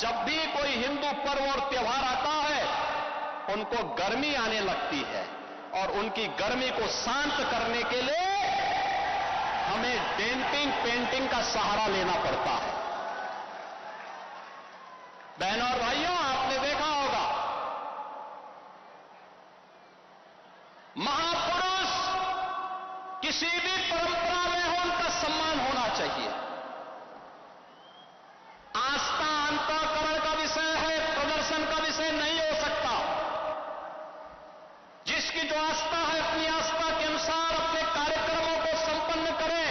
जब भी कोई हिंदू पर्व और त्योहार आता है, उनको गर्मी आने लगती है और उनकी गर्मी को शांत करने के लिए हमें डेंटिंग पेंटिंग का सहारा लेना पड़ता है। बहनों और भाइयों, आपने देखा होगा, महापुरुष किसी भी परंपरा में हो, उनका सम्मान होना चाहिए। आस्था अंतःकरण का विषय है, प्रदर्शन का विषय नहीं हो सकता। जिसकी जो आस्था है, अपनी आस्था के अनुसार अपने कार्यक्रमों को संपन्न करे,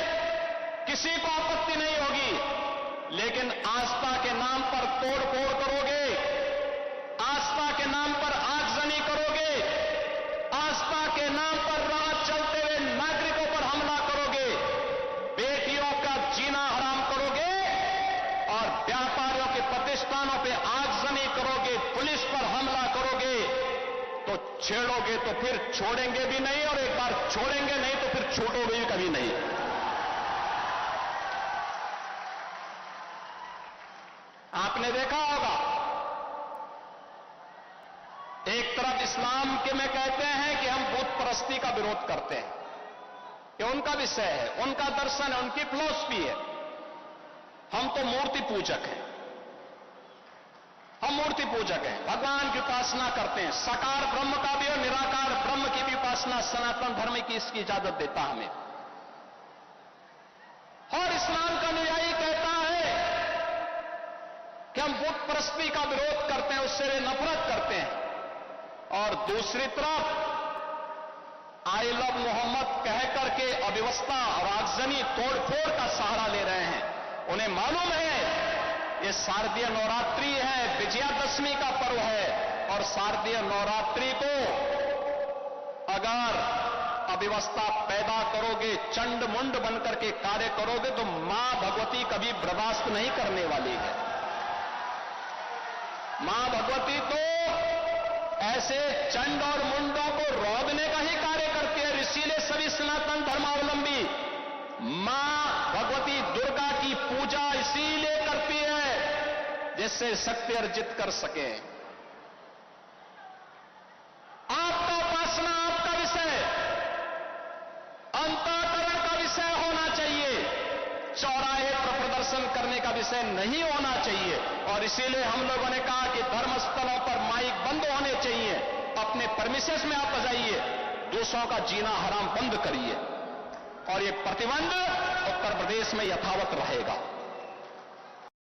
किसी को आपत्ति नहीं होगी। लेकिन आस्था के नाम पर तोड़फोड़ करोगे, आस्था के नाम पर आगजनी करोगे, आस्था के नाम पर राह चलते हुए नागरिकों पर हमला करोगे, बेटियों का जीना हराम करोगे और व्यापारियों के प्रतिष्ठानों पे आगजनी करोगे, पुलिस पर हमला करोगे, तो छेड़ोगे तो फिर छोड़ेंगे भी नहीं, और एक बार छोड़ेंगे नहीं तो फिर छूटोगे भी कभी नहीं। आपने देखा होगा, एक तरफ इस्लाम के में कहते हैं कि हम बुत परस्ती का विरोध करते हैं, ये उनका विषय है, उनका दर्शन है, उनकी फिलॉसफी है। हम तो मूर्ति पूजक हैं, हम मूर्ति पूजक हैं, भगवान की उपासना करते हैं। साकार ब्रह्म का भी और निराकार ब्रह्म की भी उपासना सनातन धर्म की इसकी इजाजत देता हमें। और इस्लाम का अनुयायी कहता है कि हम बुत परस्ती का विरोध करते हैं, उससे वे नफरत करते हैं। और दूसरी तरफ आई लव मोहम्मद कह करके अव्यवस्था और आगजनी तोड़फोड़ का सहारा ले रहे हैं। उन्हें मालूम है ये शारदीय नवरात्रि है, विजयादशमी का पर्व है, और शारदीय नवरात्रि को अगर अव्यवस्था पैदा करोगे, चंड मुंड बनकर के कार्य करोगे, तो मां भगवती कभी बर्दाश्त नहीं करने वाली है। मां भगवती तो ऐसे चंड और मुंडों को रोकने का ही कार्य करती है। इसीलिए सभी सनातन धर्मावलंबी मां भगवती दुर्गा की पूजा इसीलिए करती है जिससे शक्ति अर्जित कर सके। आपका उपासना आपका विषय, अंतःकरण का विषय होना चाहिए, चौराहे पर प्रदर्शन करने का विषय नहीं होना चाहिए। और इसीलिए हम लोगों ने कहा कि धर्मस्थलों पर माइक बंद होने चाहिए, अपने परमिशंस में आप बजाइए, दूसरों का जीना हराम बंद करिए, और ये प्रतिबंध उत्तर प्रदेश में यथावत रहेगा।